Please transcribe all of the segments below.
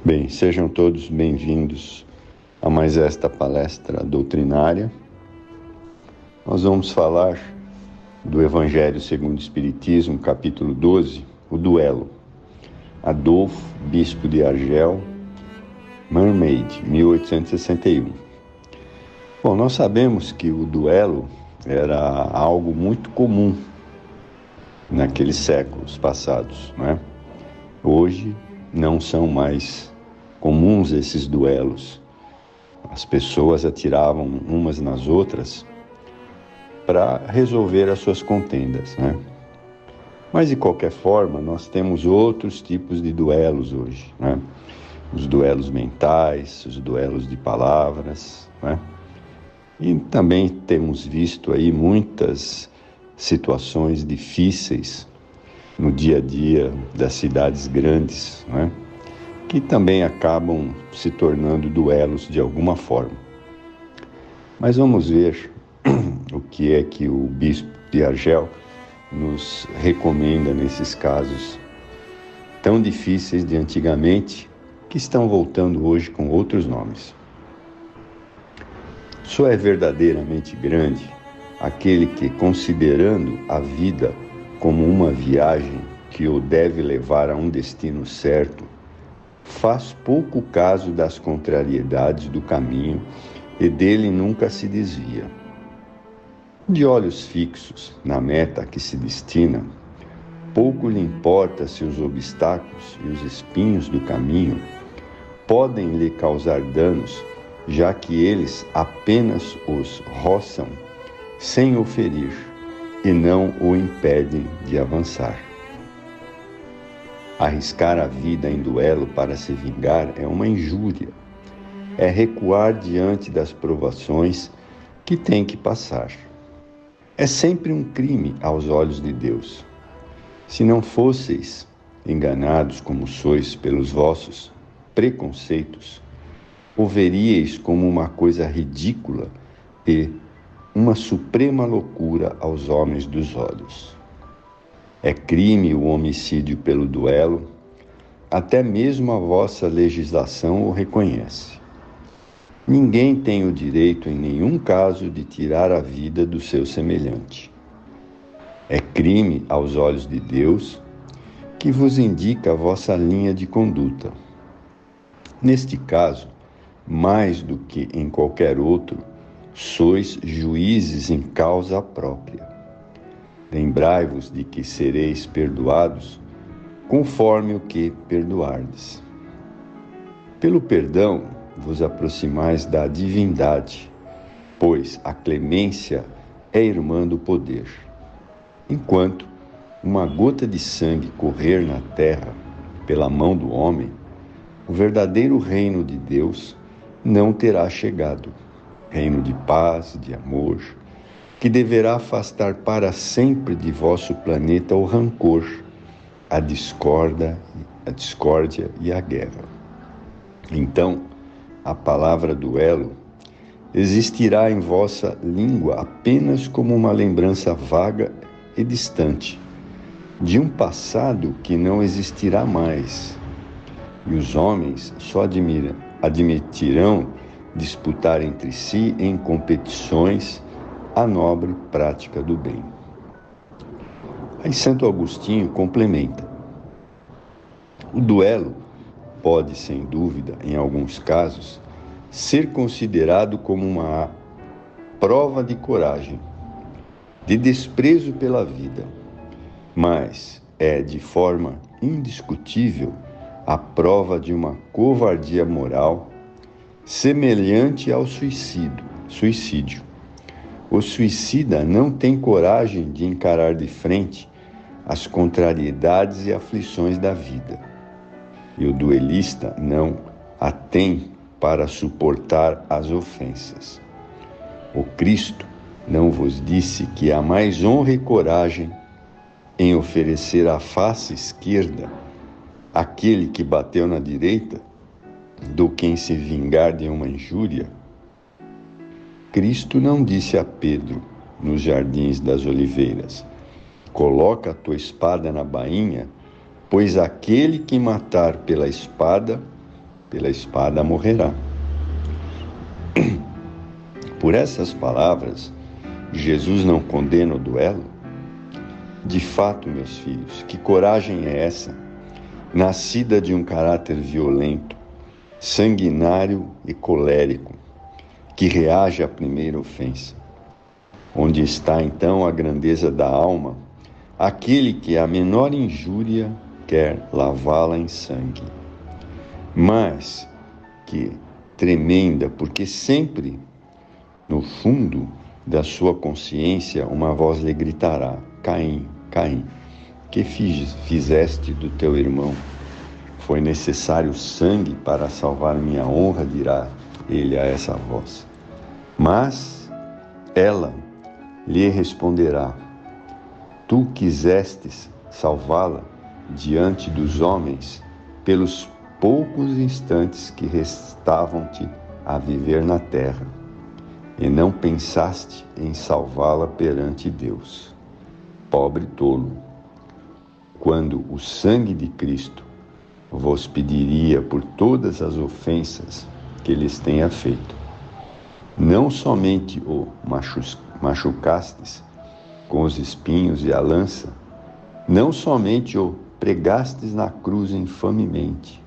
Bem, sejam todos bem-vindos a mais esta palestra doutrinária. Nós vamos falar do Evangelho segundo o Espiritismo, capítulo 12, o duelo. Adolfo, bispo de Argel, Mermaid, 1861. Bom, nós sabemos que o duelo era algo muito comum naqueles séculos passados, né? Hoje não são mais comuns esses duelos. As pessoas atiravam umas nas outras para resolver as suas contendas, né? Mas, de qualquer forma, nós temos outros tipos de duelos hoje, né? Os duelos mentais, os duelos de palavras, né? E também temos visto aí muitas situações difíceis no dia a dia das cidades grandes, né? Que também acabam se tornando duelos de alguma forma. Mas vamos ver o que é que o bispo de Argel nos recomenda nesses casos tão difíceis de antigamente, que estão voltando hoje com outros nomes. Só é verdadeiramente grande aquele que, considerando a vida como uma viagem que o deve levar a um destino certo, faz pouco caso das contrariedades do caminho e dele nunca se desvia. De olhos fixos na meta a que se destina, pouco lhe importa se os obstáculos e os espinhos do caminho podem lhe causar danos, já que eles apenas os roçam sem o ferir e não o impedem de avançar. Arriscar a vida em duelo para se vingar é uma injúria, é recuar diante das provações que tem que passar. É sempre um crime aos olhos de Deus. Se não fosseis enganados como sois pelos vossos preconceitos, o veríeis como uma coisa ridícula e uma suprema loucura aos homens dos olhos. É crime o homicídio pelo duelo, até mesmo a vossa legislação o reconhece. Ninguém tem o direito, em nenhum caso, de tirar a vida do seu semelhante. É crime aos olhos de Deus, que vos indica a vossa linha de conduta. Neste caso, mais do que em qualquer outro, sois juízes em causa própria. Lembrai-vos de que sereis perdoados conforme o que perdoardes. Pelo perdão vos aproximais da divindade, pois a clemência é irmã do poder. Enquanto uma gota de sangue correr na terra pela mão do homem, o verdadeiro reino de Deus não terá chegado. Reino de paz, de amor, que deverá afastar para sempre de vosso planeta o rancor, a discórdia e a guerra. Então, a palavra duelo existirá em vossa língua apenas como uma lembrança vaga e distante de um passado que não existirá mais, e os homens só admitirão disputar entre si em competições a nobre prática do bem. Aí Santo Agostinho complementa: o duelo pode, sem dúvida, em alguns casos, ser considerado como uma prova de coragem, de desprezo pela vida, mas é, de forma indiscutível, a prova de uma covardia moral semelhante ao suicídio. O suicida não tem coragem de encarar de frente as contrariedades e aflições da vida. E o duelista não a tem para suportar as ofensas. O Cristo não vos disse que há mais honra e coragem em oferecer a face esquerda àquele que bateu na direita do que em se vingar de uma injúria? Cristo não disse a Pedro, nos jardins das oliveiras: coloca a tua espada na bainha, pois aquele que matar pela espada pela espada morrerá. Por essas palavras, Jesus não condena o duelo? De fato, meus filhos, que coragem é essa, nascida de um caráter violento, sanguinário e colérico, que reage à primeira ofensa? Onde está então a grandeza da alma, aquele que a menor injúria quer lavá-la em sangue? Mas que tremenda, porque sempre no fundo da sua consciência uma voz lhe gritará: Caim, Caim, que fizeste do teu irmão? Foi necessário sangue para salvar minha honra, dirá ele a essa voz. Mas ela lhe responderá: tu quisestes salvá-la diante dos homens pelos poucos instantes que restavam-te a viver na terra, e não pensaste em salvá-la perante Deus. Pobre tolo, quando o sangue de Cristo vos pediria por todas as ofensas que lhes tenha feito, não somente o machucastes com os espinhos e a lança, não somente o pregastes na cruz infamemente,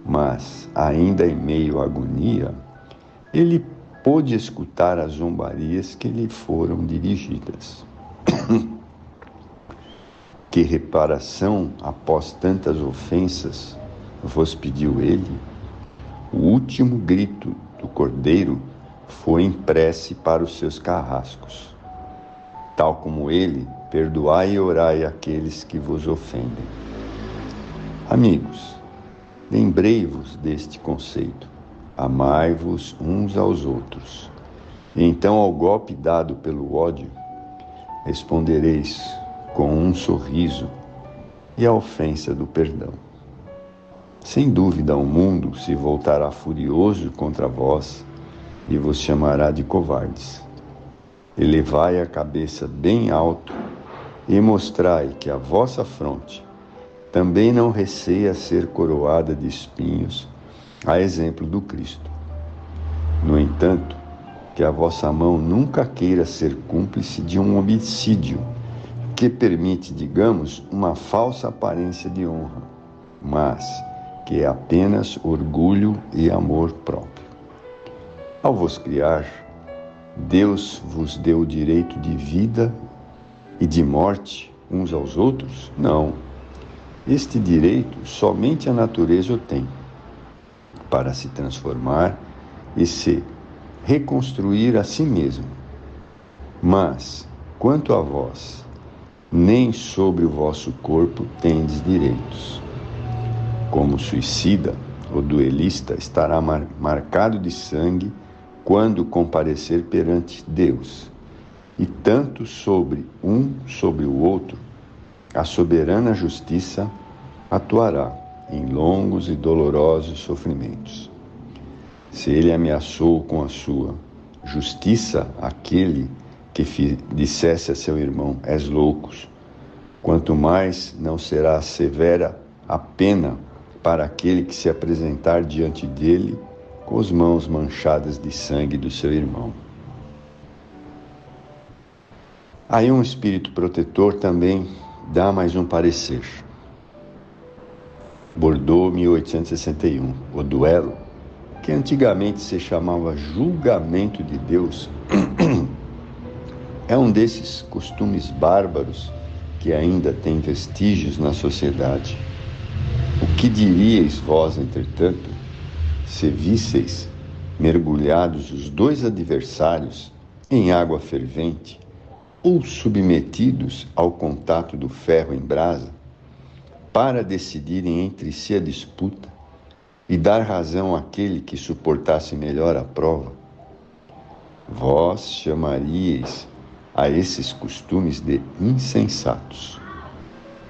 mas, ainda em meio à agonia, ele pôde escutar as zombarias que lhe foram dirigidas. Que reparação após tantas ofensas vos pediu ele? O último grito do cordeiro foi em prece para os seus carrascos. Tal como ele, perdoai e orai aqueles que vos ofendem. Amigos, lembrei-vos deste conceito. Amai-vos uns aos outros. E então, ao golpe dado pelo ódio, respondereis com um sorriso e a ofensa do perdão. Sem dúvida, o mundo se voltará furioso contra vós e vos chamará de covardes. Elevai a cabeça bem alto e mostrai que a vossa fronte também não receia ser coroada de espinhos, a exemplo do Cristo. No entanto, que a vossa mão nunca queira ser cúmplice de um homicídio que permite, digamos, uma falsa aparência de honra, mas que é apenas orgulho e amor próprio. Ao vos criar, Deus vos deu o direito de vida e de morte uns aos outros? Não. Este direito somente a natureza o tem, para se transformar e se reconstruir a si mesmo. Mas, quanto a vós, nem sobre o vosso corpo tendes direitos. Como suicida, o duelista estará marcado de sangue quando comparecer perante Deus, e tanto sobre o outro, a soberana justiça atuará em longos e dolorosos sofrimentos. Se ele ameaçou com a sua justiça aquele que dissesse a seu irmão: és loucos, quanto mais não será severa a pena para aquele que se apresentar diante dele com as mãos manchadas de sangue do seu irmão. Aí um espírito protetor também dá mais um parecer. Bordeaux, 1861. O duelo, que antigamente se chamava julgamento de Deus, é um desses costumes bárbaros que ainda tem vestígios na sociedade. O que diríeis vós, entretanto, se visseis mergulhados os dois adversários em água fervente ou submetidos ao contato do ferro em brasa para decidirem entre si a disputa e dar razão àquele que suportasse melhor a prova? Vós chamaríeis a esses costumes de insensatos.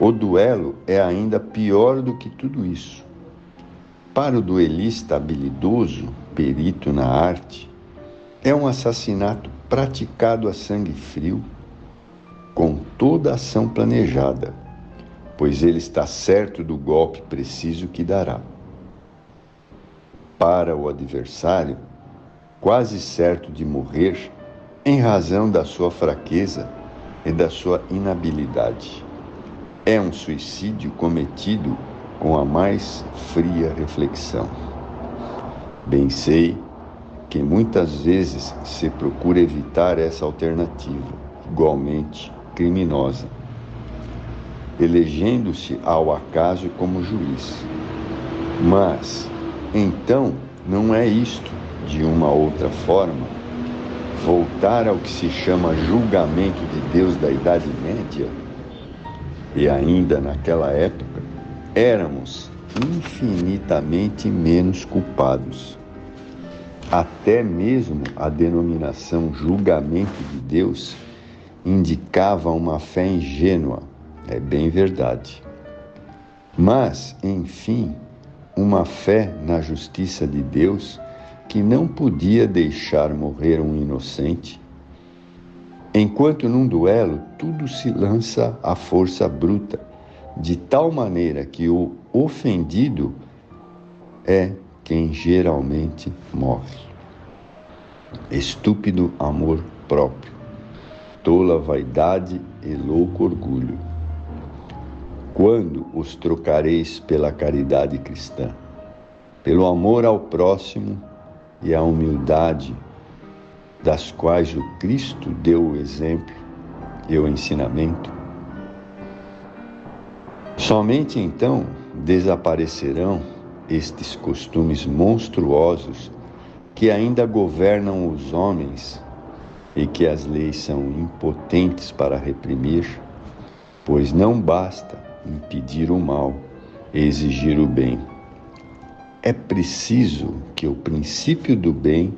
O duelo é ainda pior do que tudo isso. Para o duelista habilidoso, perito na arte, é um assassinato praticado a sangue frio, com toda a ação planejada, pois ele está certo do golpe preciso que dará. para o adversário, quase certo de morrer em razão da sua fraqueza e da sua inabilidade. É um suicídio cometido com a mais fria reflexão. Bem sei que muitas vezes se procura evitar essa alternativa, igualmente criminosa, elegendo-se ao acaso como juiz. Mas, então, não é isto, de uma outra forma, voltar ao que se chama julgamento de Deus da Idade Média? E ainda naquela época, éramos infinitamente menos culpados. Até mesmo a denominação julgamento de Deus indicava uma fé ingênua, é bem verdade. Mas, enfim, uma fé na justiça de Deus que não podia deixar morrer um inocente, enquanto num duelo tudo se lança à força bruta, de tal maneira que o ofendido é quem geralmente morre. Estúpido amor próprio, tola vaidade e louco orgulho. Quando os trocareis pela caridade cristã, pelo amor ao próximo e a humildade, das quais o Cristo deu o exemplo e o ensinamento? Somente então desaparecerão estes costumes monstruosos que ainda governam os homens e que as leis são impotentes para reprimir, pois não basta impedir o mal e exigir o bem. É preciso que o princípio do bem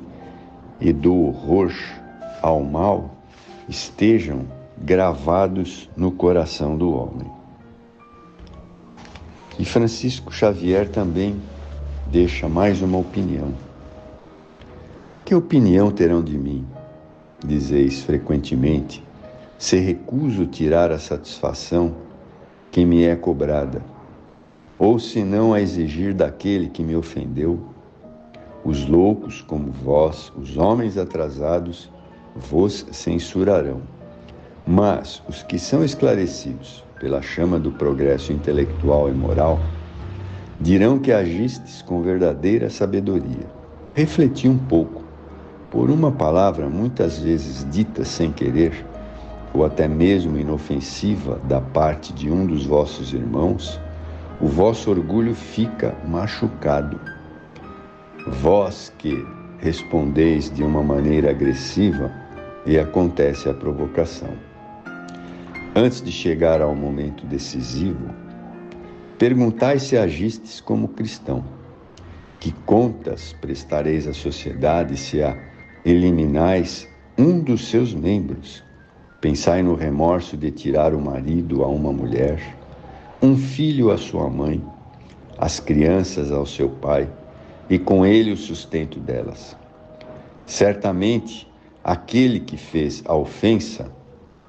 e do horror ao mal estejam gravados no coração do homem. E Francisco Xavier também deixa mais uma opinião. Que opinião terão de mim, dizeis frequentemente, se recuso tirar a satisfação que me é cobrada, ou se não a exigir daquele que me ofendeu? Os loucos como vós, os homens atrasados, vos censurarão. Mas os que são esclarecidos pela chama do progresso intelectual e moral, dirão que agistes com verdadeira sabedoria. Refleti um pouco, por uma palavra muitas vezes dita sem querer, ou até mesmo inofensiva da parte de um dos vossos irmãos, o vosso orgulho fica machucado. Vós que respondeis de uma maneira agressiva e acontece a provocação. Antes de chegar ao momento decisivo, perguntai se agistes como cristão. Que contas prestareis à sociedade se a eliminais um dos seus membros? Pensai no remorso de tirar o marido a uma mulher, um filho à sua mãe, as crianças ao seu pai, e com ele o sustento delas. Certamente, aquele que fez a ofensa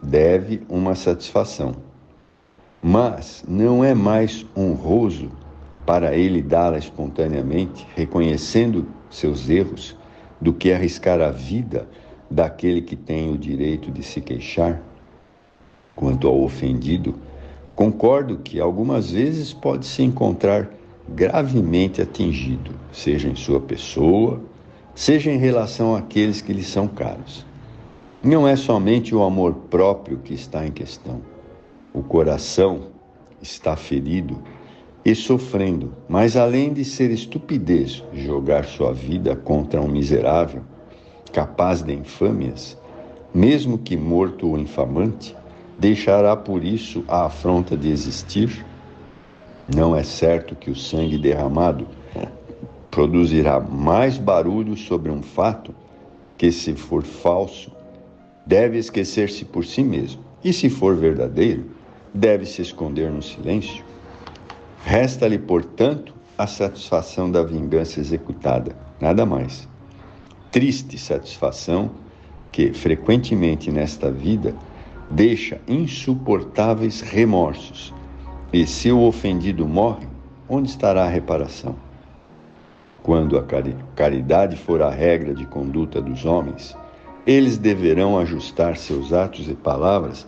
deve uma satisfação, mas não é mais honroso para ele dá-la espontaneamente, reconhecendo seus erros, do que arriscar a vida daquele que tem o direito de se queixar? Quanto ao ofendido, concordo que algumas vezes pode se encontrar gravemente atingido, seja em sua pessoa, seja em relação àqueles que lhe são caros. Não é somente o amor próprio que está em questão. O coração está ferido e sofrendo, mas além de ser estupidez jogar sua vida contra um miserável, capaz de infâmias, mesmo que morto ou infamante, deixará por isso a afronta de existir? Não é certo que o sangue derramado produzirá mais barulho sobre um fato que, se for falso, deve esquecer-se por si mesmo, e se for verdadeiro, deve se esconder no silêncio? Resta-lhe, portanto, a satisfação da vingança executada, nada mais. Triste satisfação que, frequentemente nesta vida, deixa insuportáveis remorsos. E se o ofendido morre, onde estará a reparação? Quando a caridade for a regra de conduta dos homens, eles deverão ajustar seus atos e palavras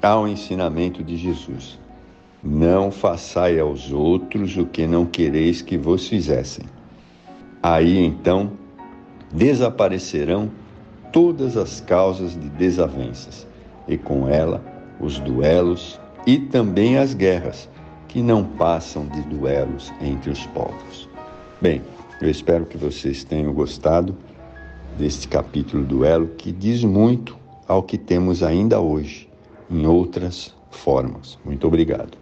ao ensinamento de Jesus. Não façai aos outros o que não quereis que vos fizessem. Aí então desaparecerão todas as causas de desavenças, e com ela os duelos e também as guerras, que não passam de duelos entre os povos. Bem, eu espero que vocês tenham gostado deste capítulo Duelo, que diz muito ao que temos ainda hoje, em outras formas. Muito obrigado.